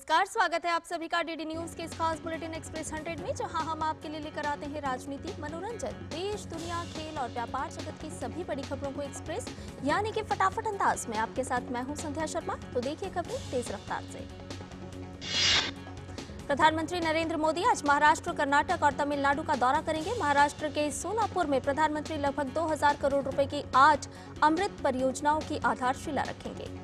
नमस्कार, स्वागत है आप सभी का डीडी न्यूज के इस खास बुलेटिन एक्सप्रेस 100 में, जहां हम आपके लिए लेकर आते हैं राजनीति, मनोरंजन, देश, दुनिया, खेल और व्यापार जगत की सभी बड़ी खबरों को एक्सप्रेस यानी कि फटाफट अंदाज में। आपके साथ मैं हूं संध्या शर्मा। तो देखिए खबरें तेज रफ्तार से। प्रधानमंत्री नरेंद्र मोदी आज महाराष्ट्र, कर्नाटक और तमिलनाडु का दौरा करेंगे। महाराष्ट्र के सोलापुर में प्रधानमंत्री लगभग 2000 करोड़ रुपए की 8 अमृत परियोजनाओं की आधारशिला रखेंगे।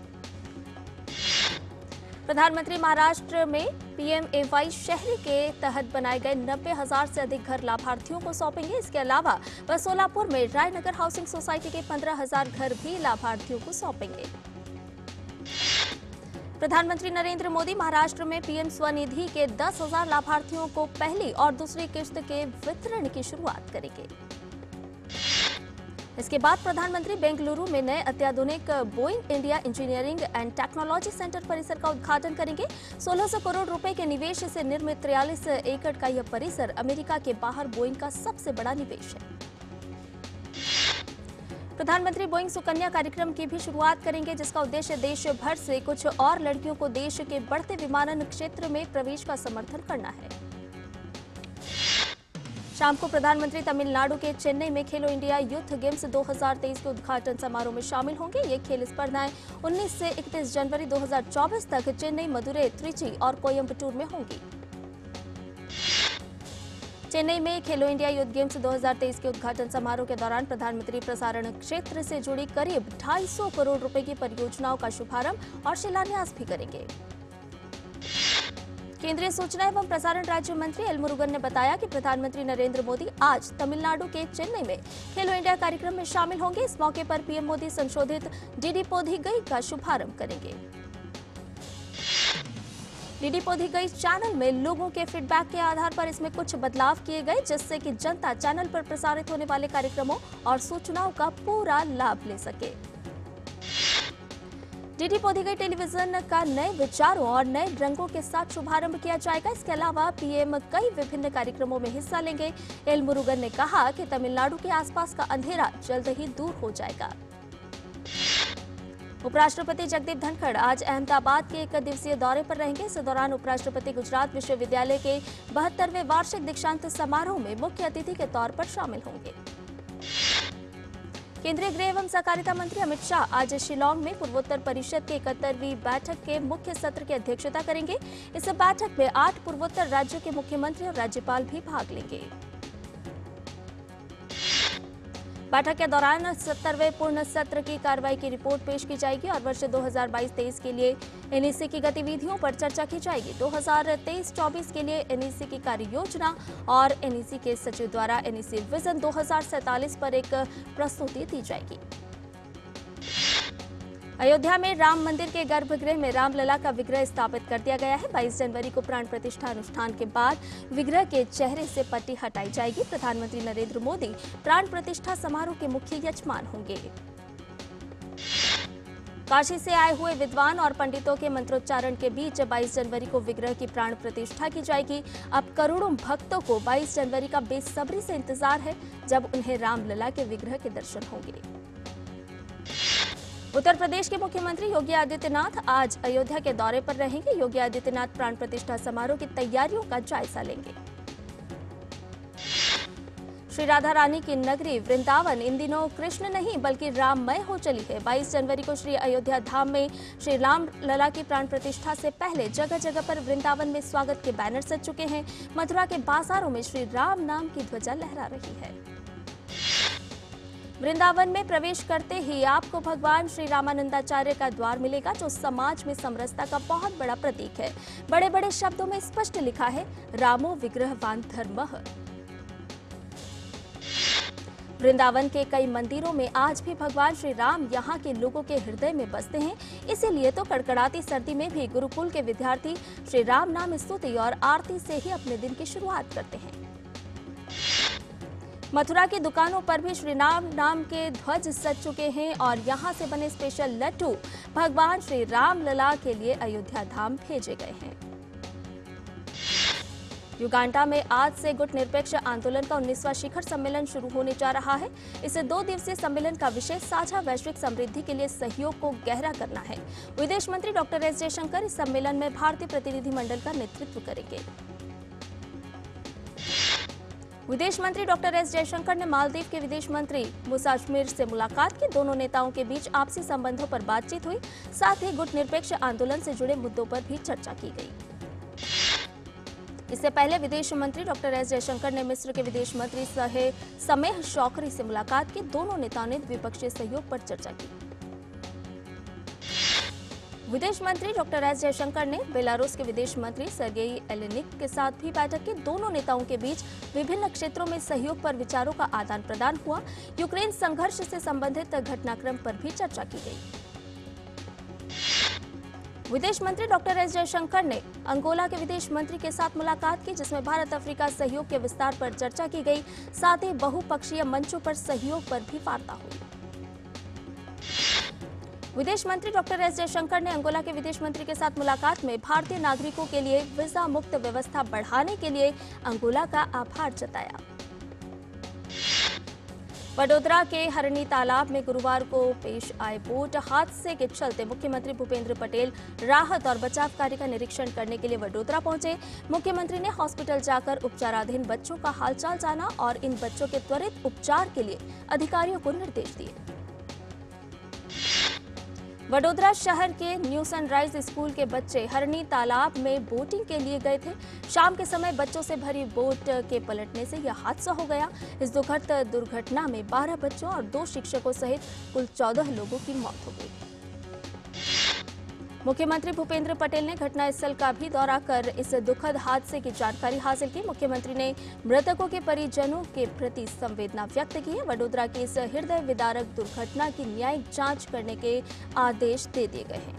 प्रधानमंत्री महाराष्ट्र में पीएमएवाई शहरी के तहत बनाए गए 90,000 से अधिक घर लाभार्थियों को सौंपेंगे। इसके अलावा वह सोलापुर में रायनगर हाउसिंग सोसाइटी के 15,000 घर भी लाभार्थियों को सौंपेंगे। प्रधानमंत्री नरेंद्र मोदी महाराष्ट्र में पीएम स्वनिधि के 10,000 लाभार्थियों को पहली और दूसरी किश्त के वितरण की शुरुआत करेंगे। इसके बाद प्रधानमंत्री बेंगलुरु में नए अत्याधुनिक Boeing India engineering and technology centre परिसर का उद्घाटन करेंगे। 1600 करोड़ रुपए के निवेश से निर्मित 43 एकड़ का यह परिसर अमेरिका के बाहर बोइंग का सबसे बड़ा निवेश है। प्रधानमंत्री बोइंग सुकन्या कार्यक्रम की भी शुरुआत करेंगे, जिसका उद्देश्य देश भर से कुछ और लड़कियों को देश के बढ़ते विमानन क्षेत्र में प्रवेश का समर्थन करना है। शाम को प्रधानमंत्री तमिलनाडु के चेन्नई में खेलो इंडिया यूथ गेम्स 2023 के उद्घाटन समारोह में शामिल होंगे। ये खेल स्पर्धाएं 19 से 31 जनवरी 2024 तक चेन्नई, मदुरै, त्रिची और कोयम्बटूर में होंगी। चेन्नई में खेलो इंडिया यूथ गेम्स 2023 के उद्घाटन समारोह के दौरान प्रधानमंत्री प्रसारण क्षेत्र से जुड़ी करीब 250 करोड़ रुपए की परियोजनाओं का शुभारंभ और शिलान्यास भी करेंगे। केंद्रीय सूचना एवं प्रसारण राज्य मंत्री एल मुरुगन ने बताया कि प्रधानमंत्री नरेंद्र मोदी आज तमिलनाडु के चेन्नई में खेलो इंडिया कार्यक्रम में शामिल होंगे। इस मौके पर पीएम मोदी संशोधित डीडी पोथिगई का शुभारंभ करेंगे। डीडी पोथिगई चैनल में लोगों के फीडबैक के आधार पर इसमें कुछ बदलाव किए गए, जिससे कि जनता चैनल पर प्रसारित होने वाले कार्यक्रमों और सूचनाओं का पूरा लाभ ले सके। डीडी पोथिगई टेलीविजन का नए विचारों और नए रंगों के साथ शुभारंभ किया जाएगा। इसके अलावा पीएम कई विभिन्न कार्यक्रमों में हिस्सा लेंगे। एल मुरुगन ने कहा कि तमिलनाडु के आसपास का अंधेरा जल्द ही दूर हो जाएगा। उपराष्ट्रपति जगदीप धनखड़ आज अहमदाबाद के 1 दिवसीय दौरे पर रहेंगे। इस दौरान उपराष्ट्रपति गुजरात विश्वविद्यालय के 72वें वार्षिक दीक्षांत समारोह में मुख्य अतिथि के तौर पर शामिल होंगे। केंद्रीय गृह एवं सहकारिता मंत्री अमित शाह आज शिलांग में पूर्वोत्तर परिषद के 71वीं बैठक के मुख्य सत्र की अध्यक्षता करेंगे। इस बैठक में 8 पूर्वोत्तर राज्यों के मुख्यमंत्री और राज्यपाल भी भाग लेंगे। बैठक के दौरान 70वें पूर्ण सत्र की कार्रवाई की रिपोर्ट पेश की जाएगी और वर्ष 2022-23 के लिए एनईसी की गतिविधियों पर चर्चा की जाएगी। 2023-24 के लिए एनईसी की कार्य योजना और एनईसी के सचिव द्वारा एनईसी विजन 2047 पर एक प्रस्तुति दी जाएगी। अयोध्या में राम मंदिर के गर्भगृह में रामलला का विग्रह स्थापित कर दिया गया है। 22 जनवरी को प्राण प्रतिष्ठा अनुष्ठान के बाद विग्रह के चेहरे से पट्टी हटाई जाएगी। प्रधानमंत्री नरेंद्र मोदी प्राण प्रतिष्ठा समारोह के मुख्य यजमान होंगे। काशी से आए हुए विद्वान और पंडितों के मंत्रोच्चारण के बीच 22 जनवरी को विग्रह की प्राण प्रतिष्ठा की जाएगी। अब करोड़ों भक्तों को 22 जनवरी का बेसब्री से इंतजार है, जब उन्हें रामलला के विग्रह के दर्शन होंगे। उत्तर प्रदेश के मुख्यमंत्री योगी आदित्यनाथ आज अयोध्या के दौरे पर रहेंगे। योगी आदित्यनाथ प्राण प्रतिष्ठा समारोह की तैयारियों का जायजा लेंगे। श्री राधा रानी की नगरी वृंदावन इन दिनों कृष्ण नहीं बल्कि राममय हो चली है। 22 जनवरी को श्री अयोध्या धाम में श्री राम लला की प्राण प्रतिष्ठा से पहले जगह जगह पर वृंदावन में स्वागत के बैनर सज चुके हैं। मथुरा के बाजारों में श्री राम नाम की ध्वजा लहरा रही है। वृंदावन में प्रवेश करते ही आपको भगवान श्री रामानंदाचार्य का द्वार मिलेगा, जो समाज में समरसता का बहुत बड़ा प्रतीक है। बड़े बड़े शब्दों में स्पष्ट लिखा है, रामो विग्रहवान धर्मः। वृंदावन के कई मंदिरों में आज भी भगवान श्री राम यहाँ के लोगों के हृदय में बसते हैं। इसीलिए तो कड़कड़ाती सर्दी में भी गुरुकुल के विद्यार्थी श्री राम नाम स्तुति और आरती से ही अपने दिन की शुरुआत करते हैं। मथुरा की दुकानों पर भी श्री राम नाम के ध्वज सज चुके हैं और यहाँ से बने स्पेशल लड्डू भगवान श्री राम लला के लिए अयोध्या धाम भेजे गए हैं। युगांडा में आज से गुट निरपेक्ष आंदोलन का 19वां शिखर सम्मेलन शुरू होने जा रहा है। इस 2 दिवसीय सम्मेलन का विषय साझा वैश्विक समृद्धि के लिए सहयोग को गहरा करना है। विदेश मंत्री डॉक्टर एस जयशंकर इस सम्मेलन में भारतीय प्रतिनिधिमंडल का नेतृत्व करेंगे। विदेश मंत्री डॉक्टर एस जयशंकर ने मालदीव के विदेश मंत्री मूसा अजमीर से मुलाकात की। दोनों नेताओं के बीच आपसी संबंधों पर बातचीत हुई। साथ ही गुट निरपेक्ष आंदोलन से जुड़े मुद्दों पर भी चर्चा की गई। इससे पहले विदेश मंत्री डॉक्टर एस जयशंकर ने मिस्र के विदेश मंत्री समेह शौकरी से मुलाकात की। दोनों नेताओं ने द्विपक्षीय सहयोग पर चर्चा की। विदेश मंत्री डॉक्टर एस जयशंकर ने बेलारूस के विदेश मंत्री सर्गेई एलेनिक के साथ भी बैठक की। दोनों नेताओं के बीच विभिन्न क्षेत्रों में सहयोग पर विचारों का आदान प्रदान हुआ। यूक्रेन संघर्ष से संबंधित घटनाक्रम पर भी चर्चा की गई। विदेश मंत्री डॉक्टर एस जयशंकर ने अंगोला के विदेश मंत्री के साथ मुलाकात की, जिसमें भारत अफ्रीका सहयोग के विस्तार पर चर्चा की गई। साथ ही बहुपक्षीय मंचों पर सहयोग पर भी वार्ता हुई। विदेश मंत्री डॉक्टर एस जयशंकर ने अंगोला के विदेश मंत्री के साथ मुलाकात में भारतीय नागरिकों के लिए वीजा मुक्त व्यवस्था बढ़ाने के लिए अंगोला का आभार जताया। वडोदरा के हरणी तालाब में गुरुवार को पेश आए बोट हादसे के चलते मुख्यमंत्री भूपेंद्र पटेल राहत और बचाव कार्य का निरीक्षण करने के लिए वडोदरा पहुंचे। मुख्यमंत्री ने हॉस्पिटल जाकर उपचाराधीन बच्चों का हालचाल जाना और इन बच्चों के त्वरित उपचार के लिए अधिकारियों को निर्देश दिए। वडोदरा शहर के न्यू सनराइज स्कूल के बच्चे हरणी तालाब में बोटिंग के लिए गए थे। शाम के समय बच्चों से भरी बोट के पलटने से यह हादसा हो गया। इस दुखद दुर्घटना में 12 बच्चों और 2 शिक्षकों सहित कुल 14 लोगों की मौत हो गई। मुख्यमंत्री भूपेंद्र पटेल ने घटनास्थल का भी दौरा कर इस दुखद हादसे की जानकारी हासिल की। मुख्यमंत्री ने मृतकों के परिजनों के प्रति संवेदना व्यक्त की है। वडोदरा की इस हृदय विदारक दुर्घटना की न्यायिक जांच करने के आदेश दे दिए गए हैं।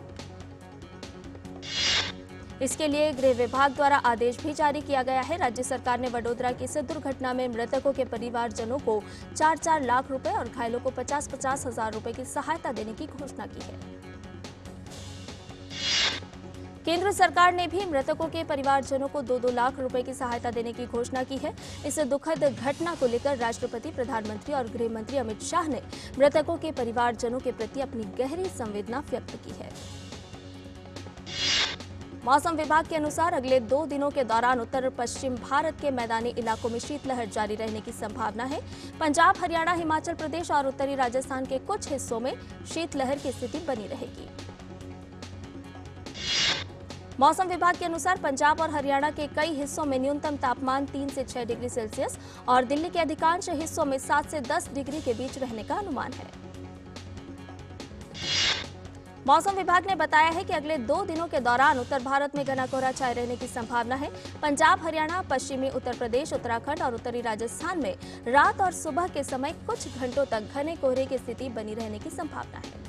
इसके लिए गृह विभाग द्वारा आदेश भी जारी किया गया है। राज्य सरकार ने वडोदरा की इस दुर्घटना में मृतकों के परिवारजनों को 4-4 लाख रुपए और घायलों को 50-50 हजार रुपए की सहायता देने की घोषणा की है। केंद्र सरकार ने भी मृतकों के परिवारजनों को 2-2 लाख रुपए की सहायता देने की घोषणा की है। इस दुखद घटना को लेकर राष्ट्रपति, प्रधानमंत्री और गृह मंत्री अमित शाह ने मृतकों के परिवारजनों के प्रति अपनी गहरी संवेदना व्यक्त की है। मौसम विभाग के अनुसार अगले 2 दिनों के दौरान उत्तर पश्चिम भारत के मैदानी इलाकों में शीतलहर जारी रहने की संभावना है। पंजाब, हरियाणा, हिमाचल प्रदेश और उत्तरी राजस्थान के कुछ हिस्सों में शीतलहर की स्थिति बनी रहेगी। मौसम विभाग के अनुसार पंजाब और हरियाणा के कई हिस्सों में न्यूनतम तापमान 3 से 6 डिग्री सेल्सियस और दिल्ली के अधिकांश हिस्सों में 7 से 10 डिग्री के बीच रहने का अनुमान है। मौसम विभाग ने बताया है कि अगले 2 दिनों के दौरान उत्तर भारत में घना कोहरा छाए रहने की संभावना है। पंजाब, हरियाणा, पश्चिमी उत्तर प्रदेश, उत्तराखंड और उत्तरी राजस्थान में रात और सुबह के समय कुछ घंटों तक घने कोहरे की स्थिति बनी रहने की संभावना है।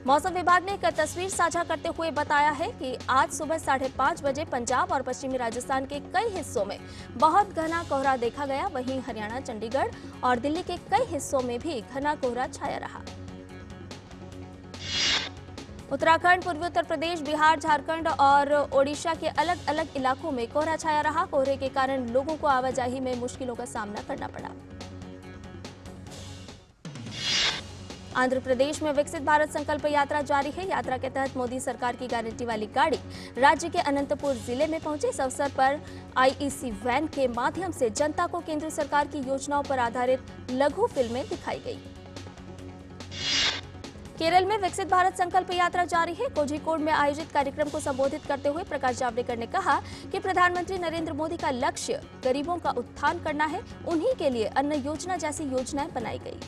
मौसम विभाग ने एक तस्वीर साझा करते हुए बताया है कि आज सुबह 5:30 बजे पंजाब और पश्चिमी राजस्थान के कई हिस्सों में बहुत घना कोहरा देखा गया। वहीं हरियाणा, चंडीगढ़ और दिल्ली के कई हिस्सों में भी घना कोहरा छाया रहा। उत्तराखंड, पूर्वी उत्तर प्रदेश, बिहार, झारखंड और ओडिशा के अलग अलग इलाकों में कोहरा छाया रहा। कोहरे के कारण लोगों को आवाजाही में मुश्किलों का सामना करना पड़ा। आंध्र प्रदेश में विकसित भारत संकल्प यात्रा जारी है। यात्रा के तहत मोदी सरकार की गारंटी वाली गाड़ी राज्य के अनंतपुर जिले में पहुंची। इस अवसर पर आईईसी वैन के माध्यम से जनता को केंद्र सरकार की योजनाओं पर आधारित लघु फिल्में दिखाई गई। केरल में विकसित भारत संकल्प यात्रा जारी है। कोझिकोड में आयोजित कार्यक्रम को संबोधित करते हुए प्रकाश जावड़ेकर ने कहा कि प्रधानमंत्री नरेंद्र मोदी का लक्ष्य गरीबों का उत्थान करना है। उन्हीं के लिए अन्न योजना जैसी योजनाएं बनाई गई।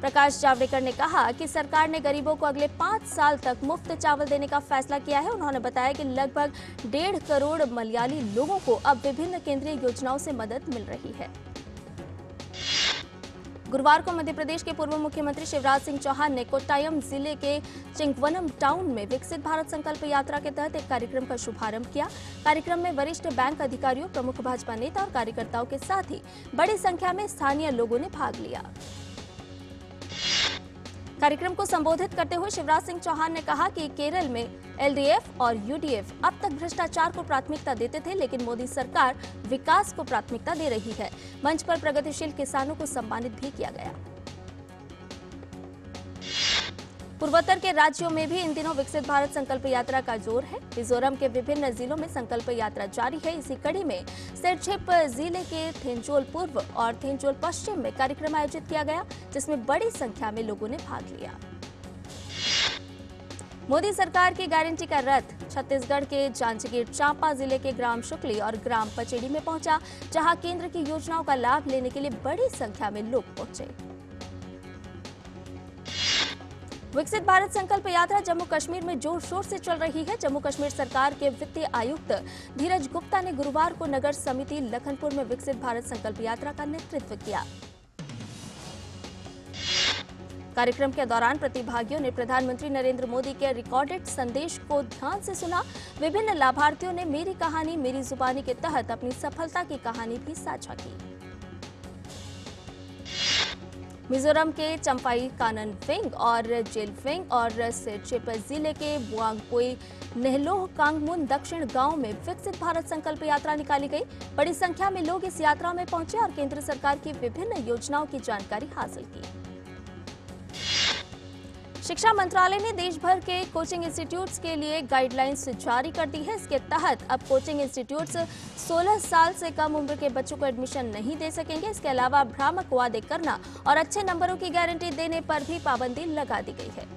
प्रकाश जावड़ेकर ने कहा कि सरकार ने गरीबों को अगले 5 साल तक मुफ्त चावल देने का फैसला किया है। उन्होंने बताया कि लगभग 1.5 करोड़ मलयाली लोगों को अब विभिन्न केंद्रीय योजनाओं से मदद मिल रही है। गुरुवार को मध्य प्रदेश के पूर्व मुख्यमंत्री शिवराज सिंह चौहान ने कोट्टायम जिले के चिंकवनम टाउन में विकसित भारत संकल्प यात्रा के तहत एक कार्यक्रम का शुभारंभ किया। कार्यक्रम में वरिष्ठ बैंक अधिकारियों, प्रमुख भाजपा नेता और कार्यकर्ताओं के साथ ही बड़ी संख्या में स्थानीय लोगों ने भाग लिया। कार्यक्रम को संबोधित करते हुए शिवराज सिंह चौहान ने कहा कि केरल में एलडीएफ और यूडीएफ अब तक भ्रष्टाचार को प्राथमिकता देते थे, लेकिन मोदी सरकार विकास को प्राथमिकता दे रही है। मंच पर प्रगतिशील किसानों को सम्मानित भी किया गया। पूर्वोत्तर के राज्यों में भी इन दिनों विकसित भारत संकल्प यात्रा का जोर है। मिजोरम के विभिन्न जिलों में संकल्प यात्रा जारी है। इसी कड़ी में सिरछिप जिले के थेंजोल पूर्व और थेंजोल पश्चिम में कार्यक्रम आयोजित किया गया, जिसमें बड़ी संख्या में लोगों ने भाग लिया। मोदी सरकार की गारंटी का रथ छत्तीसगढ़ के जांजगीर चांपा जिले के ग्राम शुक्ली और ग्राम पचेड़ी में पहुंचा, जहां केंद्र की योजनाओं का लाभ लेने के लिए बड़ी संख्या में लोग पहुंचे। विकसित भारत संकल्प यात्रा जम्मू कश्मीर में जोर शोर से चल रही है। जम्मू कश्मीर सरकार के वित्तीय आयुक्त धीरज गुप्ता ने गुरुवार को नगर समिति लखनपुर में विकसित भारत संकल्प यात्रा का नेतृत्व किया। कार्यक्रम के दौरान प्रतिभागियों ने प्रधानमंत्री नरेंद्र मोदी के रिकॉर्डेड संदेश को ध्यान से सुना। विभिन्न लाभार्थियों ने मेरी कहानी मेरी जुबानी के तहत अपनी सफलता की कहानी भी साझा की। मिजोरम के चंपाई कानन फेंग और जेलफेंग और सिरछिप जिले के बुआंगपोई नेहलोह कांगमुन दक्षिण गांव में विकसित भारत संकल्प यात्रा निकाली गई। बड़ी संख्या में लोग इस यात्रा में पहुंचे और केंद्र सरकार की विभिन्न योजनाओं की जानकारी हासिल की। शिक्षा मंत्रालय ने देश भर के कोचिंग इंस्टीट्यूट्स के लिए गाइडलाइंस जारी कर दी है। इसके तहत अब कोचिंग इंस्टीट्यूट्स 16 साल से कम उम्र के बच्चों को एडमिशन नहीं दे सकेंगे। इसके अलावा भ्रामक वादे करना और अच्छे नंबरों की गारंटी देने पर भी पाबंदी लगा दी गई है।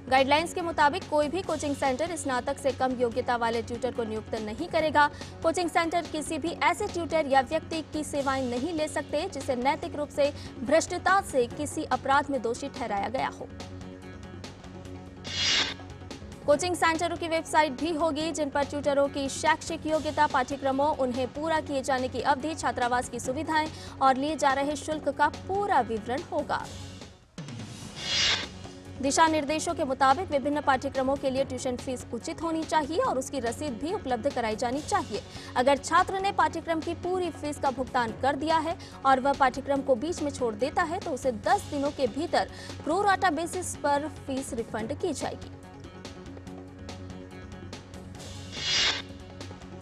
गाइडलाइंस के मुताबिक कोई भी कोचिंग सेंटर स्नातक से कम योग्यता वाले ट्यूटर को नियुक्त नहीं करेगा। कोचिंग सेंटर किसी भी ऐसे ट्यूटर या व्यक्ति की सेवाएं नहीं ले सकते जिसे नैतिक रूप से भ्रष्टता से किसी अपराध में दोषी ठहराया गया हो। कोचिंग सेंटरों की वेबसाइट भी होगी जिन पर ट्यूटरों की शैक्षिक योग्यता, पाठ्यक्रमों, उन्हें पूरा किए जाने की अवधि, छात्रावास की सुविधाएं और लिए जा रहे शुल्क का पूरा विवरण होगा। दिशा निर्देशों के मुताबिक विभिन्न पाठ्यक्रमों के लिए ट्यूशन फीस उचित होनी चाहिए और उसकी रसीद भी उपलब्ध कराई जानी चाहिए। अगर छात्र ने पाठ्यक्रम की पूरी फीस का भुगतान कर दिया है और वह पाठ्यक्रम को बीच में छोड़ देता है तो उसे 10 दिनों के भीतर प्रो राटा बेसिस पर फीस रिफंड की जाएगी।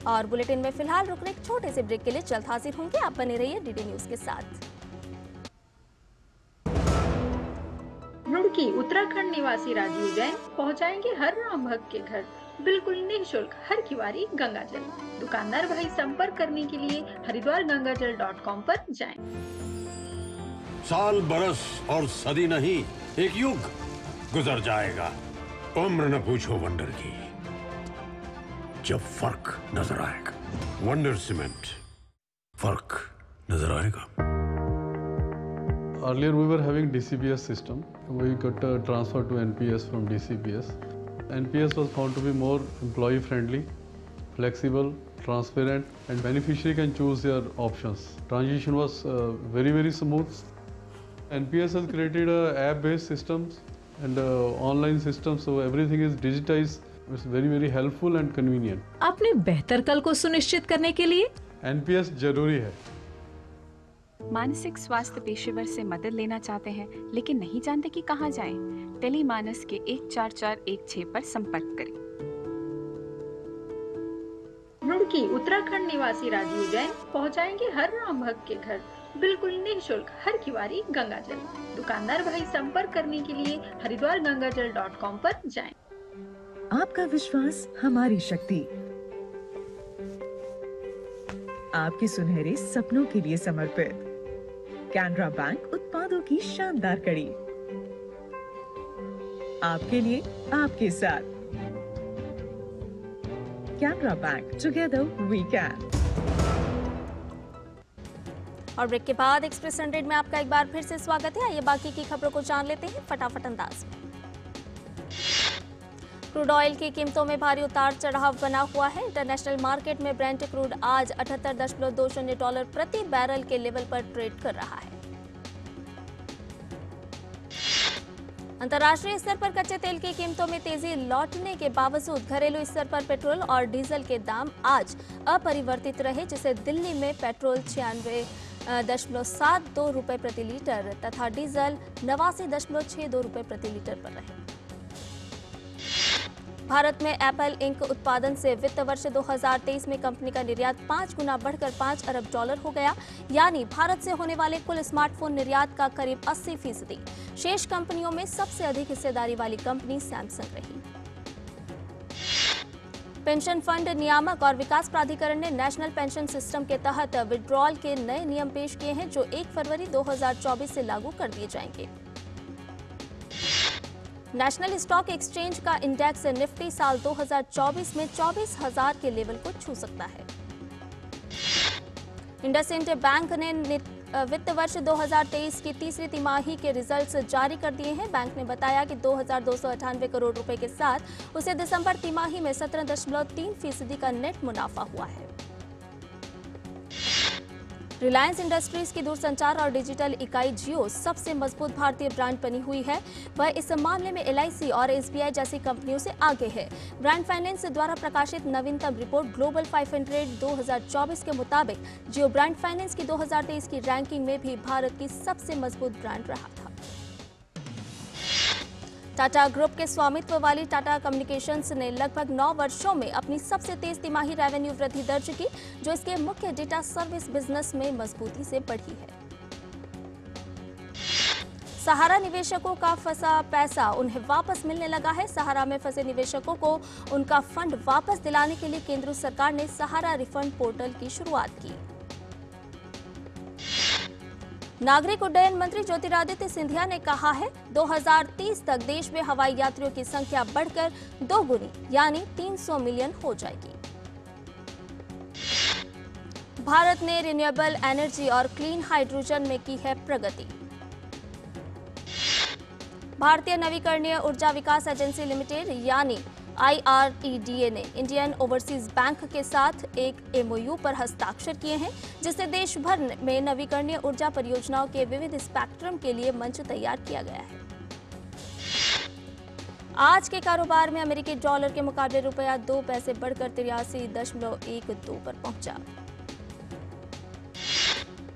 और बुलेटिन में फिलहाल रुकने एक छोटे से ब्रेक के लिए जल्द हाजिर होंगे। आप बने रहिए डीडी न्यूज के साथ। रुड़की उत्तराखंड निवासी राजीव जैन पहुंचाएंगे हर राम भक्त के घर बिल्कुल निःशुल्क हर किवारी गंगाजल। दुकानदार भाई संपर्क करने के लिए हरिद्वारगंगाजल.com पर जाएं। साल बरस और सदी नहीं, एक युग गुजर जाएगा। उम्र न पूछो वंडर की, जब फर्क नजर आएगा। वंडर सीमेंट, फर्क नजर आएगा। Earlier we were having DCBS system. We got transferred to NPS from DCBS. NPS was found to be more employee friendly, flexible, transparent, and beneficiary can choose their options. Transition was very smooth. NPS has created app-based systems and online systems, so everything is digitized. It's very helpful and convenient. अपने बेहतर कल को सुनिश्चित करने के लिए NPS जरूरी है। मानसिक स्वास्थ्य पेशेवर से मदद लेना चाहते हैं लेकिन नहीं जानते कि कहां जाएं? टेलीमानस के 14416 पर संपर्क करें। रुड़की उत्तराखंड निवासी राजीव जैन पहुंचाएंगे हर राम भक्त के घर बिल्कुल निःशुल्क हर किवारी गंगाजल। दुकानदार भाई संपर्क करने के लिए हरिद्वारगंगाजल.com पर जाएं। आपका विश्वास हमारी शक्ति, आपके सुनहरे सपनों के लिए समर्पित कैनरा बैंक उत्पादों की शानदार कड़ी, आपके लिए आपके साथ। Canara bank, together we can. और ब्रेक के बाद एक्सप्रेस 100 में आपका एक बार फिर से स्वागत है। आइए बाकी की खबरों को जान लेते हैं फटाफट अंदाज में। क्रूड ऑयल की कीमतों में भारी उतार चढ़ाव बना हुआ है। इंटरनेशनल मार्केट में ब्रेंट क्रूड आज $78.20 प्रति बैरल के लेवल पर ट्रेड कर रहा है। अंतर्राष्ट्रीय स्तर पर कच्चे तेल की कीमतों में तेजी लौटने के बावजूद घरेलू स्तर पर पेट्रोल और डीजल के दाम आज अपरिवर्तित रहे, जिससे दिल्ली में पेट्रोल 89.72 रुपए प्रति लीटर तथा डीजल 89.62 रुपए प्रति लीटर पर रहे। भारत में एप्पल इंक उत्पादन से वित्त वर्ष 2023 में कंपनी का निर्यात 5 गुना बढ़कर $5 अरब हो गया, यानी भारत से होने वाले कुल स्मार्टफोन निर्यात का करीब 80%। शेष कंपनियों में सबसे अधिक हिस्सेदारी वाली कंपनी सैमसंग रही। पेंशन फंड नियामक और विकास प्राधिकरण ने नेशनल पेंशन सिस्टम के तहत विड्रॉल के नए नियम पेश किए हैं, जो 1 फरवरी 2024 से लागू कर दिए जाएंगे। नेशनल स्टॉक एक्सचेंज का इंडेक्स निफ्टी साल 2024 में 24,000 के लेवल को छू सकता है। इंडसइंड बैंक ने वित्त वर्ष 2023 की तीसरी तिमाही के रिजल्ट्स जारी कर दिए हैं। बैंक ने बताया कि 2,298 करोड़ रुपए के साथ उसे दिसंबर तिमाही में 17.3% का नेट मुनाफा हुआ है। रिलायंस इंडस्ट्रीज की दूरसंचार और डिजिटल इकाई जियो सबसे मजबूत भारतीय ब्रांड बनी हुई है। वह इस मामले में LIC और SBI जैसी कंपनियों से आगे है। ब्रांड फाइनेंस द्वारा प्रकाशित नवीनतम रिपोर्ट ग्लोबल 500 2024 के मुताबिक जियो ब्रांड फाइनेंस की 2023 की रैंकिंग में भी भारत की सबसे मजबूत ब्रांड रहा था। टाटा ग्रुप के स्वामित्व वाली टाटा कम्युनिकेशंस ने लगभग 9 वर्षों में अपनी सबसे तेज तिमाही रेवेन्यू वृद्धि दर्ज की, जो इसके मुख्य डेटा सर्विस बिजनेस में मजबूती से बढ़ी है। सहारा निवेशकों का फंसा पैसा उन्हें वापस मिलने लगा है। सहारा में फंसे निवेशकों को उनका फंड वापस दिलाने के लिए केंद्र सरकार ने सहारा रिफंड पोर्टल की शुरुआत की। नागरिक उड्डयन मंत्री ज्योतिरादित्य सिंधिया ने कहा है 2030 तक देश में हवाई यात्रियों की संख्या बढ़कर 2 गुनी यानी 300 मिलियन हो जाएगी। भारत ने रिन्यूएबल एनर्जी और क्लीन हाइड्रोजन में की है प्रगति। भारतीय नवीकरणीय ऊर्जा विकास एजेंसी लिमिटेड यानी IREDA ने इंडियन ओवरसीज बैंक के साथ एक MOU पर हस्ताक्षर किए हैं, जिससे देश भर में नवीकरणीय ऊर्जा परियोजनाओं के विविध स्पेक्ट्रम के लिए मंच तैयार किया गया है। आज के कारोबार में अमेरिकी डॉलर के मुकाबले रुपया 2 पैसे बढ़कर 83.12 पर पहुंचा।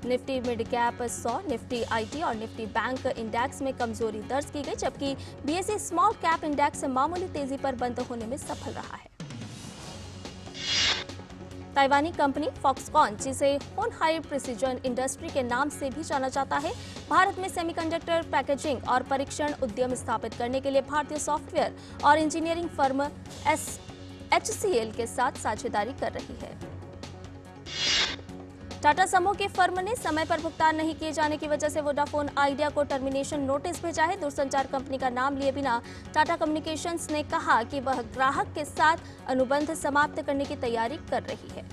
Nifty mid cap 100, Nifty IT और निफ्टी बैंक इंडेक्स में कमजोरी दर्ज की गई, जबकि BSE स्मॉल कैप इंडेक्स मामूली तेजी पर बंद होने में सफल रहा है। ताइवानी कंपनी फॉक्सकॉन, जिसे होनहाई प्रिसीजन इंडस्ट्री के नाम से भी जाना जाता है, भारत में सेमीकंडक्टर पैकेजिंग और परीक्षण उद्यम स्थापित करने के लिए भारतीय सॉफ्टवेयर और इंजीनियरिंग फर्म HCL के साथ साझेदारी कर रही है। टाटा समूह की फर्म ने समय पर भुगतान नहीं किए जाने की वजह से वोडाफोन आइडिया को टर्मिनेशन नोटिस भेजा है। दूरसंचार कंपनी का नाम लिए बिना टाटा कम्युनिकेशंस ने कहा कि वह ग्राहक के साथ अनुबंध समाप्त करने की तैयारी कर रही है।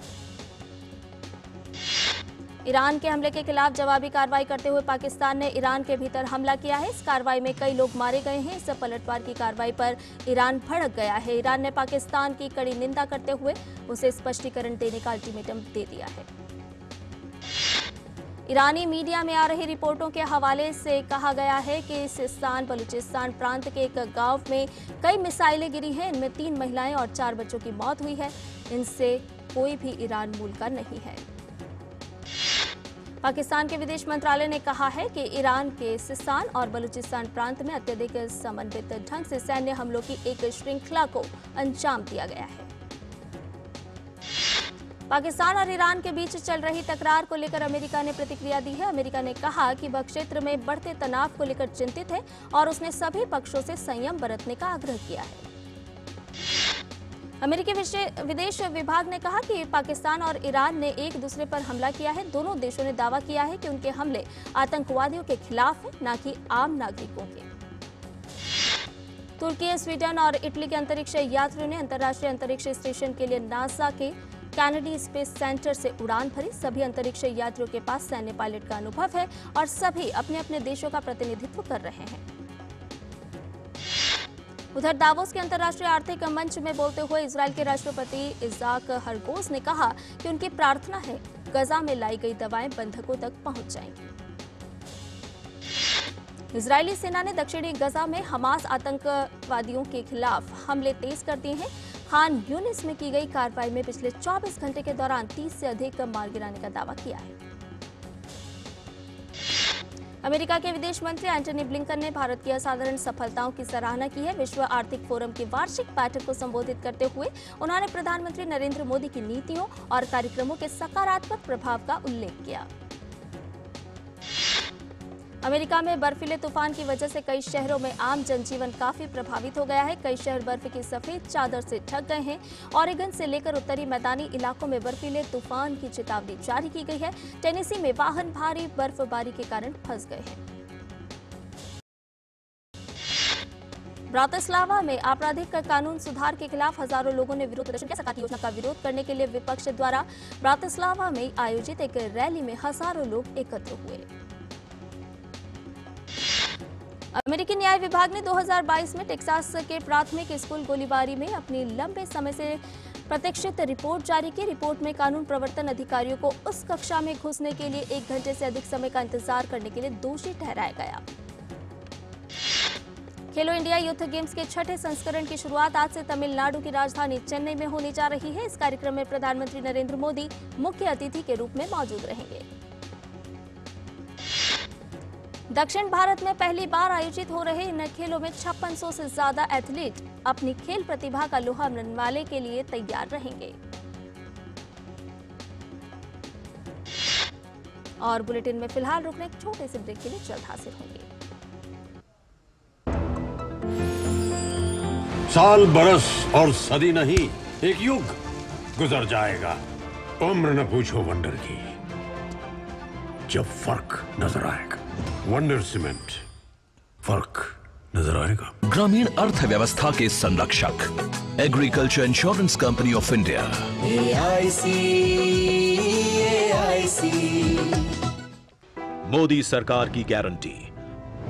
ईरान के हमले के खिलाफ जवाबी कार्रवाई करते हुए पाकिस्तान ने ईरान के भीतर हमला किया है। इस कार्रवाई में कई लोग मारे गए हैं। इस पलटवार की कार्रवाई पर ईरान भड़क गया है। ईरान ने पाकिस्तान की कड़ी निंदा करते हुए उसे स्पष्टीकरण देने का अल्टीमेटम दे दिया है। ईरानी मीडिया में आ रही रिपोर्टों के हवाले से कहा गया है कि सिस्तान बलूचिस्तान प्रांत के एक गांव में कई मिसाइलें गिरी हैं। इनमें 3 महिलाएं और 4 बच्चों की मौत हुई है। इनसे कोई भी ईरान मूल का नहीं है। पाकिस्तान के विदेश मंत्रालय ने कहा है कि ईरान के सिस्तान और बलूचिस्तान प्रांत में अत्यधिक समन्वित ढंग से सैन्य हमलों की एक श्रृंखला को अंजाम दिया गया है। पाकिस्तान और ईरान के बीच चल रही तकरार को लेकर अमेरिका ने प्रतिक्रिया दी है। अमेरिका ने कहा कि वह क्षेत्र में बढ़ते तनाव को लेकर चिंतित है और उसने सभी पक्षों से संयम बरतने का आग्रह किया है। अमेरिकी विदेश विभाग ने कहा कि पाकिस्तान और ईरान ने एक दूसरे पर हमला किया है। दोनों देशों ने दावा किया है कि उनके हमले आतंकवादियों के खिलाफ हैं, न कि आम नागरिकों के। तुर्की, स्वीडन और इटली के अंतरिक्ष यात्रियों ने अंतर्राष्ट्रीय अंतरिक्ष स्टेशन के लिए नासा के कैनेडी स्पेस सेंटर से उड़ान भरी। सभी अंतरिक्ष यात्रियों के पास सैन्य पायलट का अनुभव है और सभी अपने अपने देशों का प्रतिनिधित्व कर रहे हैं। उधर दावोस के अंतर्राष्ट्रीय आर्थिक मंच में बोलते हुए इजराइल के राष्ट्रपति इज़ाक हरगोज ने कहा कि उनकी प्रार्थना है गजा में लाई गई दवाएं बंधकों तक पहुंच जाएंगी। इजरायली सेना ने दक्षिणी गजा में हमास आतंकवादियों के खिलाफ हमले तेज कर दिए हैं। खान यूनिस में की गई कार्रवाई में पिछले 24 घंटे के दौरान 30 से अधिक मार गिराने का दावा किया है। अमेरिका के विदेश मंत्री एंटनी ब्लिंकन ने भारत की असाधारण सफलताओं की सराहना की है। विश्व आर्थिक फोरम की वार्षिक बैठक को संबोधित करते हुए उन्होंने प्रधानमंत्री नरेंद्र मोदी की नीतियों और कार्यक्रमों के सकारात्मक प्रभाव का उल्लेख किया। अमेरिका में बर्फीले तूफान की वजह से कई शहरों में आम जनजीवन काफी प्रभावित हो गया है। कई शहर बर्फ की सफेद चादर से ढक गए हैं। ऑरेगन से लेकर उत्तरी मैदानी इलाकों में बर्फीले तूफान की चेतावनी जारी की गई है। टेनेसी में वाहन भारी बर्फबारी के कारण फंस गए हैं। ब्रातिस्लावा में आपराधिक कानून सुधार के खिलाफ हजारों लोगों ने विरोध प्रदर्शन किया। सरकार योजना का विरोध करने के लिए विपक्ष द्वारा ब्रातिस्लावा में आयोजित एक रैली में हजारों लोग एकत्र हुए। अमेरिकी न्याय विभाग ने 2022 में टेक्सास के प्राथमिक स्कूल गोलीबारी में अपनी लंबे समय से प्रतीक्षित रिपोर्ट जारी की। रिपोर्ट में कानून प्रवर्तन अधिकारियों को उस कक्षा में घुसने के लिए 1 घंटे से अधिक समय का इंतजार करने के लिए दोषी ठहराया गया। खेलो इंडिया यूथ गेम्स के 6ठे संस्करण की शुरुआत आज से तमिलनाडु की राजधानी चेन्नई में होने जा रही है। इस कार्यक्रम में प्रधानमंत्री नरेंद्र मोदी मुख्य अतिथि के रूप में मौजूद रहेंगे। दक्षिण भारत में पहली बार आयोजित हो रहे इन खेलों में 5600 से ज्यादा एथलीट अपनी खेल प्रतिभा का लोहा मनवाने के लिए तैयार रहेंगे। और बुलेटिन में फिलहाल रुकने एक छोटे से ब्रेक के लिए जल्द हाजिर होंगे। साल बरस और सदी नहीं, एक युग गुजर जाएगा। उम्र न पूछो वंडर की, जब फर्क नजर आएगा। वंडर सीमेंट, फर्क नजर आएगा। ग्रामीण अर्थव्यवस्था के संरक्षक agriculture insurance company of India. Modi सरकार की गारंटी,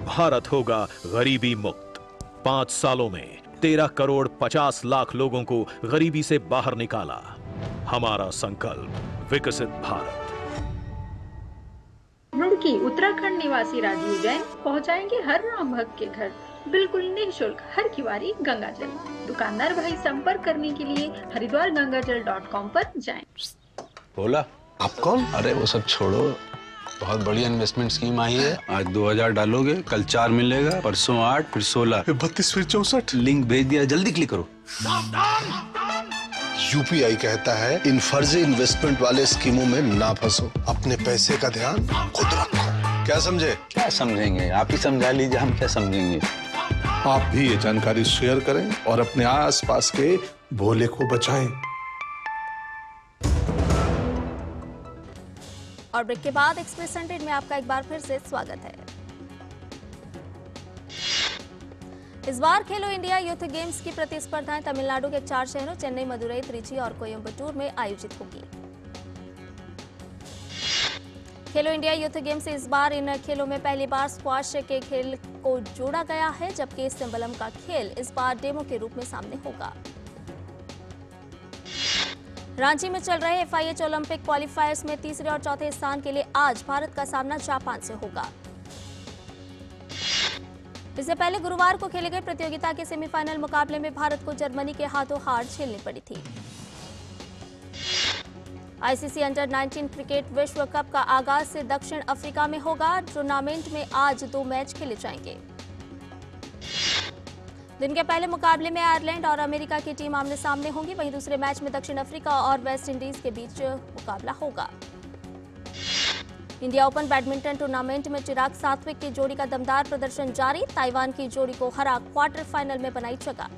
भारत होगा गरीबी मुक्त। 5 सालों में 13 करोड़ 50 लाख लोगों को गरीबी से बाहर निकाला। हमारा संकल्प विकसित भारत। रुड़की उत्तराखंड निवासी राजीव जैन पहुंचाएंगे हर राम भक्त के घर बिल्कुल निःशुल्क हर किवारी गंगा जल। दुकानदार भाई संपर्क करने के लिए हरिद्वारगंगाजल.com पर जाएं। बोला आप कौन? अरे वो सब छोड़ो, बहुत बढ़िया इन्वेस्टमेंट स्कीम आई है। आज 2000 डालोगे, कल 4 मिलेगा, परसों 8, फिर 16, 32, फिर 64। लिंक भेज दिया, जल्दी क्लिक करो। यूपीआई कहता है इन फर्जी इन्वेस्टमेंट वाले स्कीमों में ना फंसो, अपने पैसे का ध्यान खुद रखो। क्या समझे? क्या समझेंगे, आप ही समझा लीजिए, हम क्या समझेंगे। आप भी ये जानकारी शेयर करें और अपने आसपास के भोले को बचाएं। और ब्रेक के बाद एक्सप्रेस 100 में आपका एक बार फिर से स्वागत है। इस बार खेलो इंडिया यूथ गेम्स की प्रतिस्पर्धाएं तमिलनाडु के 4 शहरों चेन्नई, मदुरई, त्रिची और कोयम्बटूर में आयोजित होगी। खेलो इंडिया यूथ गेम्स से इस बार इन खेलों में पहली बार स्क्वाश के खेल को जोड़ा गया है, जबकि सिंबलम का खेल इस बार डेमो के रूप में सामने होगा। रांची में चल रहे FIH ओलंपिक क्वालिफायर्स में तीसरे और चौथे स्थान के लिए आज भारत का सामना जापान से होगा। इससे पहले गुरुवार को खेले गए प्रतियोगिता के सेमीफाइनल मुकाबले में भारत को जर्मनी के हाथों हार झेलनी पड़ी थी। ICC अंडर 19 क्रिकेट विश्व कप का आगाज से दक्षिण अफ्रीका में होगा। टूर्नामेंट में आज 2 मैच खेले जाएंगे। दिन के पहले मुकाबले में आयरलैंड और अमेरिका की टीम आमने सामने होंगी। वहीं दूसरे मैच में दक्षिण अफ्रीका और वेस्ट इंडीज के बीच मुकाबला होगा। इंडिया ओपन बैडमिंटन टूर्नामेंट में चिराग सात्विक की जोड़ी का दमदार प्रदर्शन जारी। ताइवान की जोड़ी को हरा क्वार्टर फाइनल में बनाई जगह।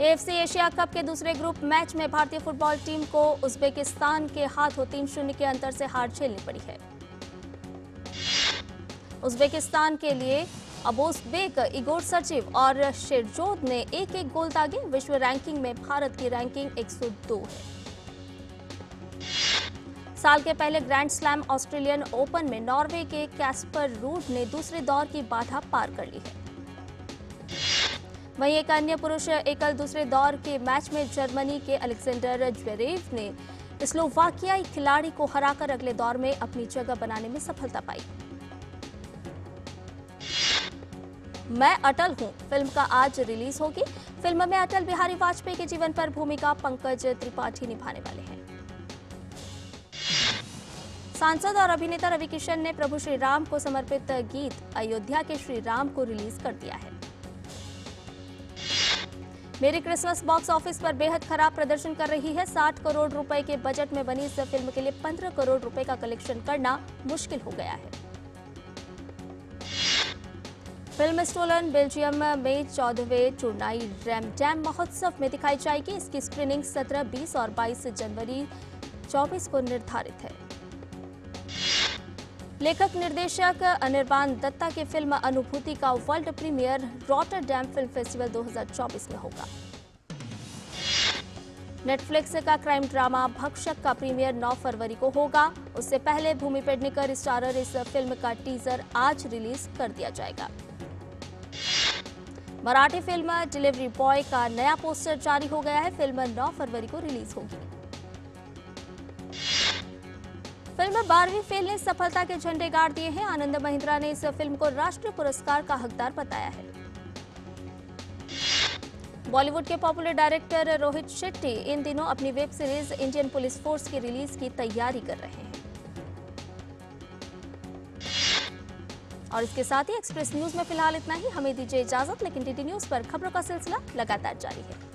AFC एशिया कप के दूसरे ग्रुप मैच में भारतीय फुटबॉल टीम को उज्बेकिस्तान के हाथों 3-0 के अंतर से हार झेलनी पड़ी है। उज्बेकिस्तान के लिए अबोसबेक, इगोर सचिव और शेरजोद ने 1-1 गोल दागे। विश्व रैंकिंग में भारत की रैंकिंग 102 है। साल के पहले ग्रैंड स्लैम ऑस्ट्रेलियन ओपन में नॉर्वे के कैस्पर रूड ने दूसरे दौर की बाधा पार कर ली है। वहीं एक अन्य पुरुष एकल दूसरे दौर के मैच में जर्मनी के अलेक्जेंडर ज्वेरेव ने स्लोवाकियाई खिलाड़ी को हराकर अगले दौर में अपनी जगह बनाने में सफलता पाई। मैं अटल हूं फिल्म का आज रिलीज होगी। फिल्म में अटल बिहारी वाजपेयी के जीवन पर भूमिका पंकज त्रिपाठी निभाने वाले हैं। सांसद और अभिनेता रवि किशन ने प्रभु श्री राम को समर्पित गीत अयोध्या के श्री राम को रिलीज कर दिया है। मेरी क्रिसमस बॉक्स ऑफिस पर बेहद खराब प्रदर्शन कर रही है। 60 करोड़ रुपए के बजट में बनी इस फिल्म के लिए 15 करोड़ रुपए का कलेक्शन करना मुश्किल हो गया है। फिल्म स्टोलन बेल्जियम में 14वें चुनाई रैमडैम महोत्सव में दिखाई जाएगी। इसकी स्क्रीनिंग 17, 20 और 22 जनवरी 24 को निर्धारित है। लेखक निर्देशक अनिर्बान दत्ता की फिल्म अनुभूति का world premiere Rotterdam film festival 2024 में होगा। नेटफ्लिक्स का क्राइम ड्रामा भक्षक का प्रीमियर 9 फरवरी को होगा। उससे पहले भूमि पेडनेकर स्टारर इस फिल्म का टीजर आज रिलीज कर दिया जाएगा। मराठी फिल्म डिलीवरी बॉय का नया पोस्टर जारी हो गया है। फिल्म 9 फरवरी को रिलीज होगी। फिल्म 12वीं फेल ने सफलता के झंडे गाड़ दिए हैं। आनंद महिंद्रा ने इस फिल्म को राष्ट्रीय पुरस्कार का हकदार बताया है। बॉलीवुड के पॉपुलर डायरेक्टर रोहित शेट्टी इन दिनों अपनी web series Indian police force की रिलीज की तैयारी कर रहे हैं। और इसके साथ ही एक्सप्रेस न्यूज में फिलहाल इतना ही। हमें दीजिए इजाजत, लेकिन डीडी न्यूज पर खबरों का सिलसिला लगातार जारी है।